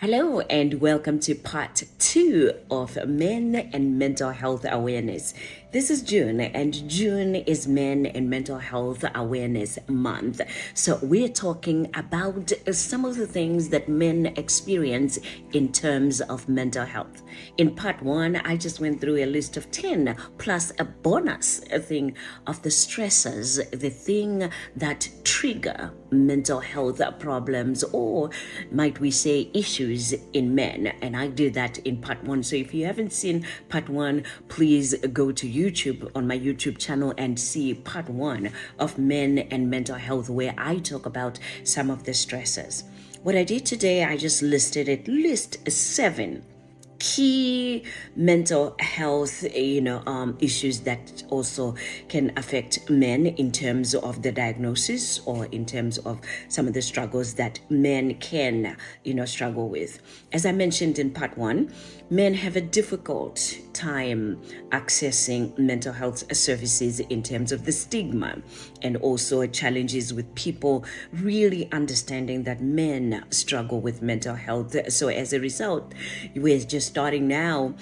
Hello and welcome to part 2 of Men and Mental Health Awareness. This is June, and June is Men and Mental Health Awareness Month. So we're talking about some of the things that men experience in terms of mental health. In part 1, I just went through a list of 10 plus a bonus thing of the stressors, the thing that trigger mental health problems, or might we say issues in men. And I did that in part 1. So if you haven't seen part 1, please go to YouTube on my YouTube channel and see part 1 of Men and Mental Health, where I talk about some of the stressors. What I did today, I just list 7 key mental health issues that also can affect men in terms of the diagnosis, or in terms of some of the struggles that men can struggle with. As I mentioned in part 1, men have a difficult time accessing mental health services in terms of the stigma, and also challenges with people really understanding that men struggle with mental health. So as a result, we're just starting now,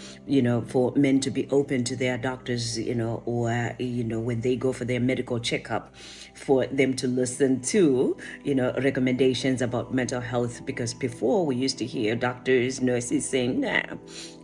for men to be open to their doctors, or when they go for their medical checkup, for them to listen to, recommendations about mental health. Because before, we used to hear doctors, nurses saying, nah,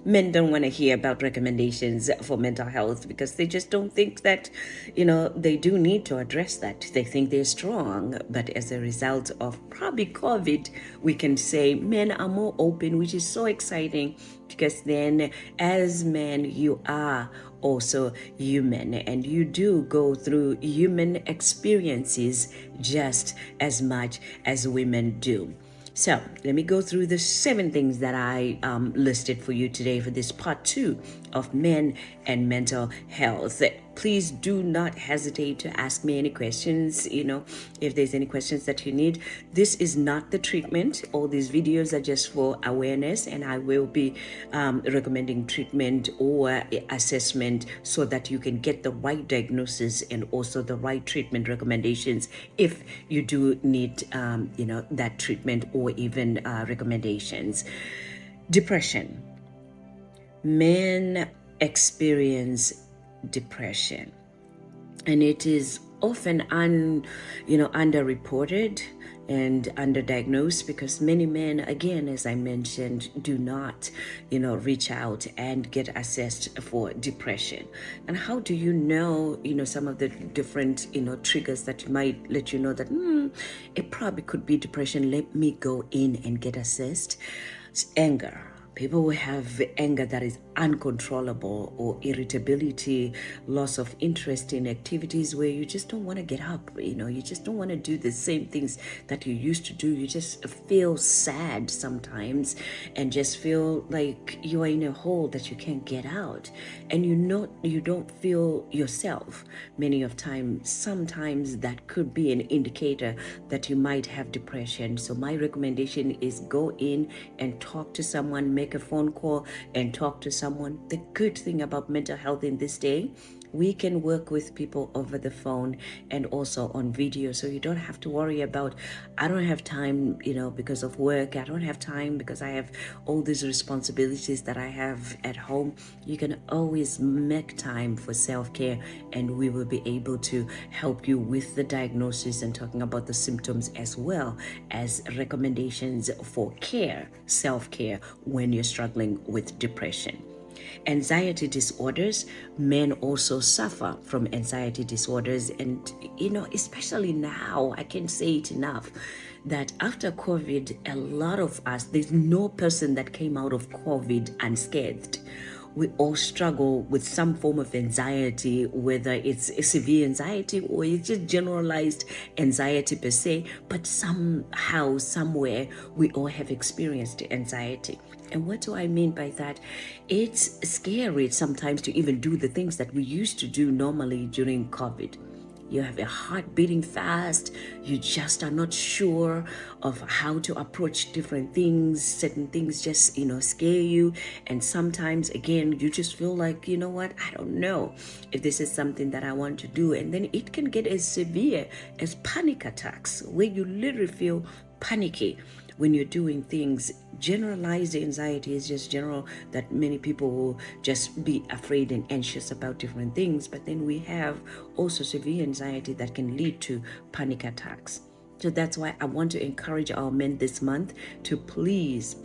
men don't want to hear about recommendations for mental health, because they just don't think that, they do need to address that. They think they're strong. But as a result of probably COVID, we can say men are more open, which is so exciting, because then as men, you are also human, and you do go through human experiences just as much as women do. So let me go through the 7 things that I listed for you today for this part 2 of Men and Mental Health. Please do not hesitate to ask me any questions, if there's any questions that you need. This is not the treatment. All these videos are just for awareness, and I will be recommending treatment or assessment so that you can get the right diagnosis and also the right treatment recommendations if you do need, that treatment or even recommendations. Depression. Men experience depression, and it is often underreported and underdiagnosed, because many men, again, as I mentioned, do not reach out and get assessed for depression. And how do you know some of the different triggers that might let you know that it probably could be depression? Let me go in and get assessed. It's anger. People will have anger that is uncontrollable, or irritability, loss of interest in activities where you just don't want to get up, you just don't want to do the same things that you used to do. You just feel sad sometimes, and just feel like you are in a hole that you can't get out, and you don't feel yourself many of times. Sometimes that could be an indicator that you might have depression. So my recommendation is go in and talk to someone, make a phone call and talk to someone. The good thing about mental health in this day, we can work with people over the phone and also on video. So you don't have to worry about, I don't have time, because of work. I don't have time because I have all these responsibilities that I have at home. You can always make time for self-care, and we will be able to help you with the diagnosis and talking about the symptoms, as well as recommendations for care, self-care, when you're struggling with depression. Anxiety disorders. Men also suffer from anxiety disorders, and especially now, I can't say it enough, that after COVID, a lot of us, there's no person that came out of COVID unscathed. We all struggle with some form of anxiety, whether it's a severe anxiety or it's just generalized anxiety per se, but somehow, somewhere, we all have experienced anxiety. And what do I mean by that? It's scary sometimes to even do the things that we used to do normally during COVID. You have a heart beating fast. You just are not sure of how to approach different things. Certain things just, scare you. And sometimes, again, you just feel like, what? I don't know if this is something that I want to do. And then it can get as severe as panic attacks, where you literally feel panicky when you're doing things, generalized anxiety is just general, that many people will just be afraid and anxious about different things. But then we have also severe anxiety that can lead to panic attacks. So that's why I want to encourage our men this month to please,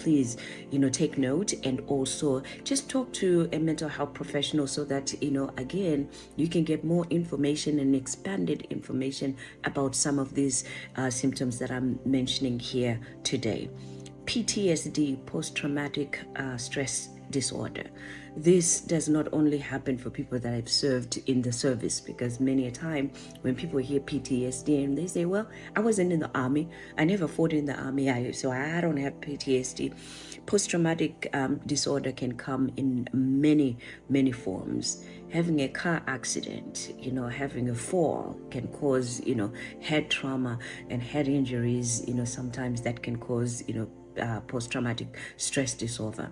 take note, and also just talk to a mental health professional so that, again, you can get more information and expanded information about some of these symptoms that I'm mentioning here today. PTSD, post-traumatic stress disorder. This does not only happen for people that I've served in the service, because many a time when people hear PTSD and they say, well, I wasn't in the army, I never fought in the army, so I don't have PTSD. Post-traumatic disorder can come in many forms. Having a car accident, having a fall can cause, head trauma and head injuries. Sometimes that can cause, post-traumatic stress disorder.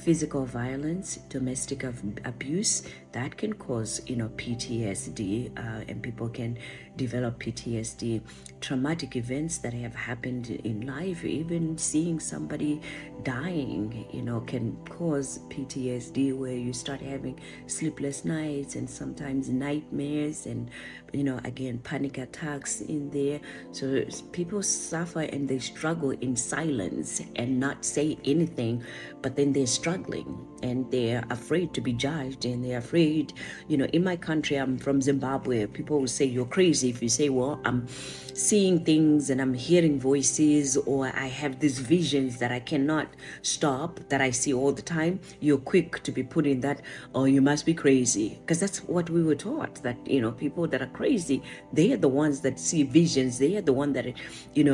Physical violence, domestic abuse, that can cause, PTSD, and people can develop PTSD. Traumatic events that have happened in life, even seeing somebody dying, can cause PTSD, where you start having sleepless nights and sometimes nightmares and, again, panic attacks in there. So people suffer and they struggle in silence and not say anything, but then they're struggling and they're afraid to be judged, and they're afraid, in my country, I'm from Zimbabwe, people will say you're crazy if you say, well, I'm seeing things and I'm hearing voices, or I have these visions that I cannot stop, that I see all the time. You're quick to be put in that, oh, you must be crazy, because that's what we were taught, that, people that are crazy, they are the ones that see visions, they are the ones that,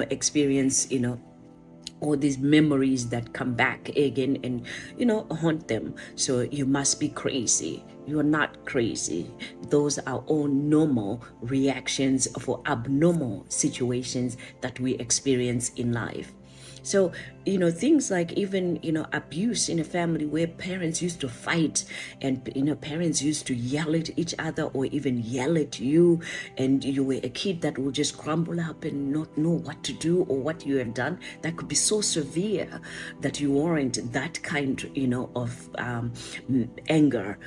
experience, all these memories that come back again and, haunt them. So you must be crazy. You're not crazy. Those are all normal reactions for abnormal situations that we experience in life. So, things like even, abuse in a family where parents used to fight and, parents used to yell at each other or even yell at you, and you were a kid that will just crumble up and not know what to do or what you have done. That could be so severe that you warrant that kind, of anger,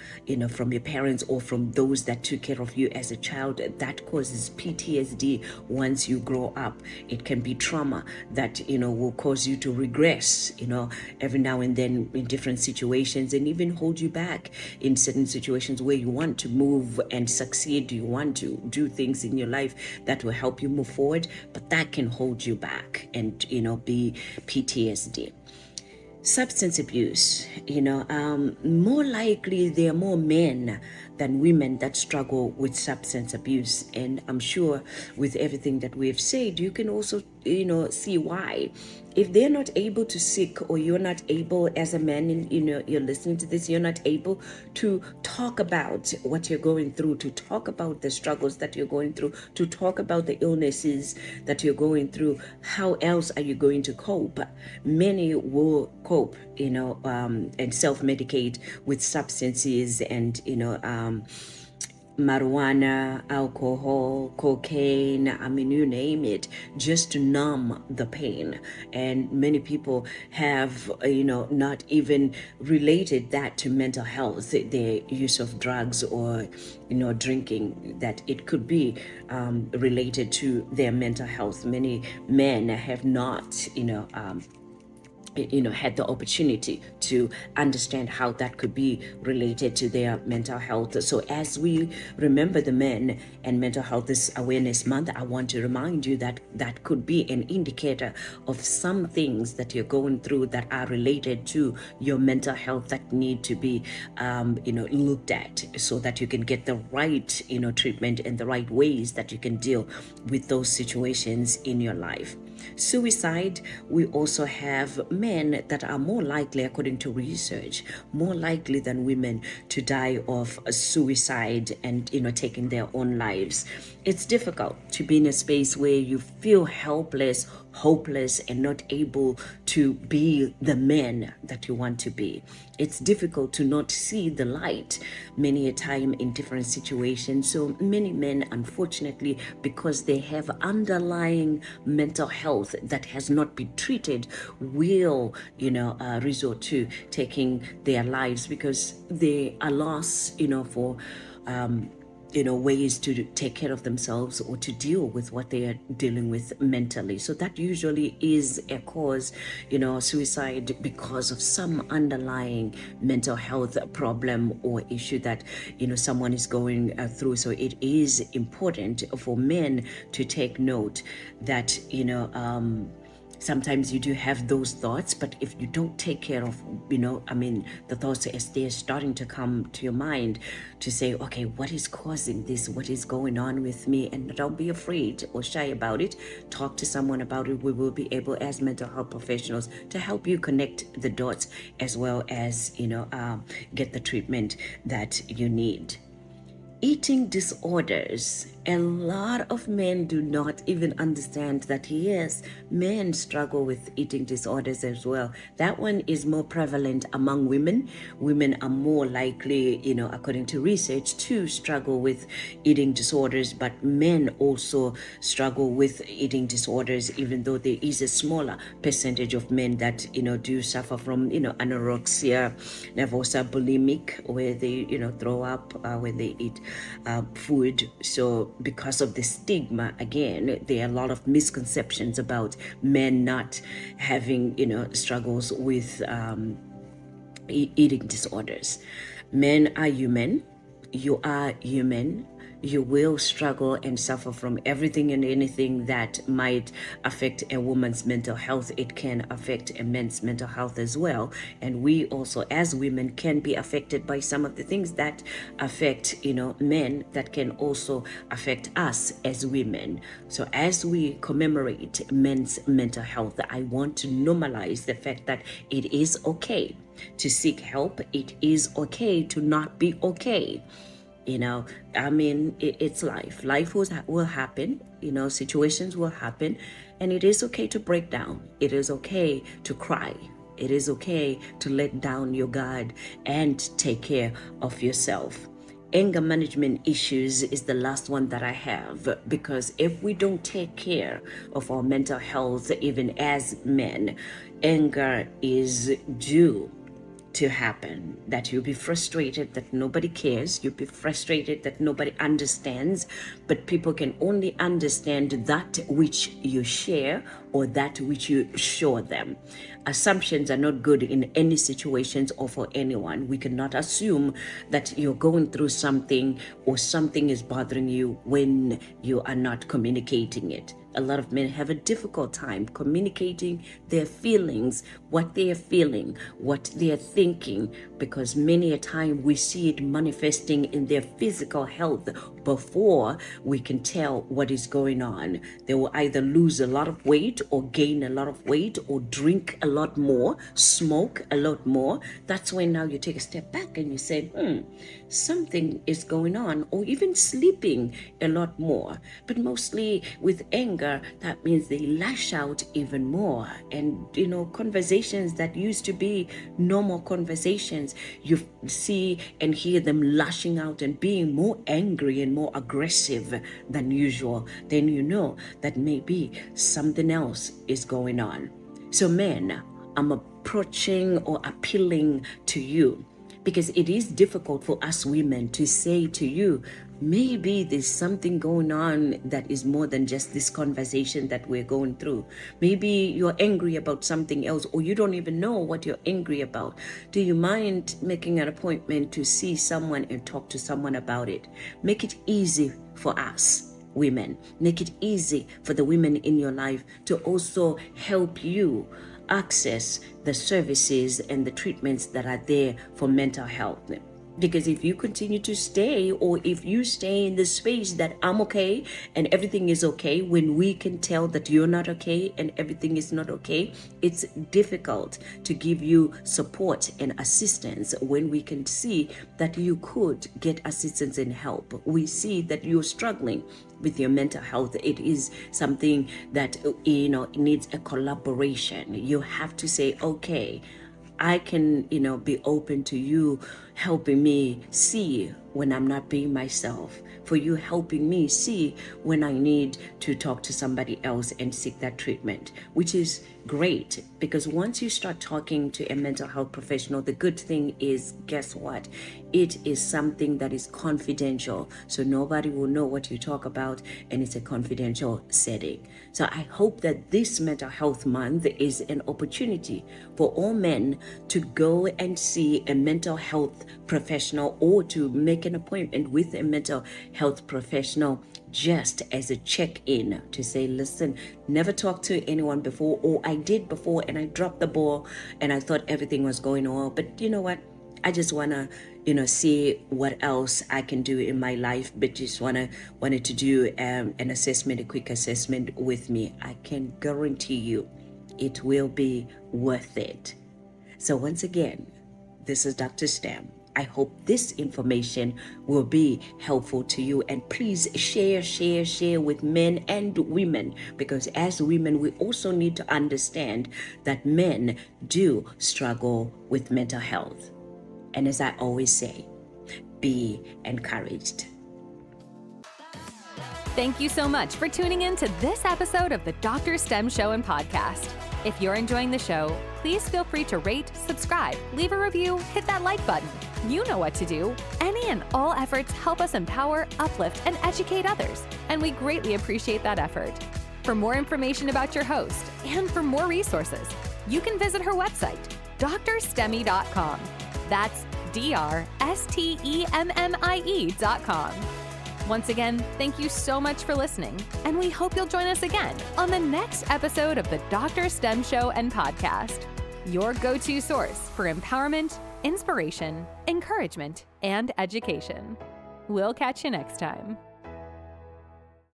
from your parents or from those that took care of you as a child. That causes PTSD once you grow up. It can be trauma that, will cause you to regress, every now and then in different situations, and even hold you back in certain situations where you want to move and succeed. You want to do things in your life that will help you move forward, but that can hold you back and, be PTSD. Substance abuse, more likely there are more men than women that struggle with substance abuse. And I'm sure with everything that we've said, you can also, see why. If they're not able to seek, or you're not able as a man, and you're listening to this, you're not able to talk about what you're going through, to talk about the struggles that you're going through, to talk about the illnesses that you're going through, how else are you going to cope? Many will cope, and self-medicate with substances and, marijuana, alcohol, cocaine, you name it, just to numb the pain. And many people have, not even related that to mental health, the use of drugs or, drinking, that it could be related to their mental health. Many men have not, had the opportunity to understand how that could be related to their mental health. So as we remember the Men and Mental Health this Awareness Month, I want to remind you that that could be an indicator of some things that you're going through that are related to your mental health that need to be, looked at, so that you can get the right, treatment and the right ways that you can deal with those situations in your life. Suicide, we also have men that are more likely, according to research, more likely than women to die of suicide and, taking their own lives. It's difficult to be in a space where you feel helpless, hopeless and not able to be the man that you want to be. It's difficult to not see the light many a time in different situations. So many men, unfortunately, because they have underlying mental health that has not been treated, will, resort to taking their lives because they are lost, for ways to take care of themselves or to deal with what they are dealing with mentally. So that usually is a cause, suicide, because of some underlying mental health problem or issue that, someone is going through. So it is important for men to take note that, sometimes you do have those thoughts, but if you don't take care of, the thoughts as they're starting to come to your mind, to say, okay, what is causing this? What is going on with me? And don't be afraid or shy about it. Talk to someone about it. We will be able, as mental health professionals, to help you connect the dots as well as, get the treatment that you need. Eating disorders. A lot of men do not even understand that, yes, men struggle with eating disorders as well. That one is more prevalent among women. Women are more likely, according to research, to struggle with eating disorders, but men also struggle with eating disorders, even though there is a smaller percentage of men that, do suffer from, anorexia nervosa, bulimic, where they, throw up when they eat food. So because of the stigma, again, there are a lot of misconceptions about men not having, struggles with eating disorders. Men are human. You are human. You will struggle and suffer from everything and anything that might affect a woman's mental health. It can affect a man's mental health as well. And we also, as women, can be affected by some of the things that affect, men, that can also affect us as women. So as we commemorate men's mental health, I want to normalize the fact that it is okay to seek help. It is okay to not be okay. It's life. Life will happen, situations will happen, and it is okay to break down. It is okay to cry. It is okay to let down your guard and take care of yourself. Anger management issues is the last one that I have, because if we don't take care of our mental health, even as men, anger is due to happen. That you'll be frustrated that nobody cares, you'll be frustrated that nobody understands, but people can only understand that which you share or that which you show them. Assumptions are not good in any situations or for anyone. We cannot assume that you're going through something or something is bothering you when you are not communicating it. A lot of men have a difficult time communicating their feelings, what they are feeling, what they are thinking, because many a time we see it manifesting in their physical health before we can tell what is going on. They will either lose a lot of weight or gain a lot of weight or drink a lot more, smoke a lot more. That's when now you take a step back and you say, something is going on, or even sleeping a lot more. But mostly with anger, that means they lash out even more. And, conversations that used to be normal conversations, you see and hear them lashing out and being more angry and more aggressive than usual. Then you know that maybe something else is going on. So men, I'm approaching or appealing to you, because it is difficult for us women to say to you, maybe there's something going on that is more than just this conversation that we're going through. Maybe you're angry about something else, or you don't even know what you're angry about. Do you mind making an appointment to see someone and talk to someone about it? Make it easy for us women. Make it easy for the women in your life to also help you access the services and the treatments that are there for mental health. Because if you continue to stay, or if you stay in the space that I'm okay and everything is okay, when we can tell that you're not okay and everything is not okay, it's difficult to give you support and assistance when we can see that you could get assistance and help. We see that you're struggling with your mental health. It is something that, needs a collaboration. You have to say, okay, I can, be open to you helping me see when I'm not being myself, for you helping me see when I need to talk to somebody else and seek that treatment, which is great. Because once you start talking to a mental health professional, the good thing is, guess what? It is something that is confidential. So nobody will know what you talk about, and it's a confidential setting. So I hope that this mental health month is an opportunity for all men to go and see a mental health professional, or to make an appointment with a mental health professional, just as a check-in, to say, listen, never talked to anyone before, or I did before and I dropped the ball and I thought everything was going well, but you know what? I just wanna, see what else I can do in my life, but just wanted to do an assessment, a quick assessment with me. I can guarantee you it will be worth it. So once again, this is DrStem. I hope this information will be helpful to you, and please share with men and women, because as women, we also need to understand that men do struggle with mental health. And as I always say, be encouraged. Thank you so much for tuning in to this episode of the DrStem Show and Podcast. If you're enjoying the show, please feel free to rate, subscribe, leave a review, hit that like button. You know what to do. Any and all efforts help us empower, uplift, and educate others, and we greatly appreciate that effort. For more information about your host and for more resources, you can visit her website, DrStemmy.com. That's DrStemie.com. Once again, thank you so much for listening, and we hope you'll join us again on the next episode of the DrStem Show and Podcast, your go-to source for empowerment, inspiration, encouragement, and education. We'll catch you next time.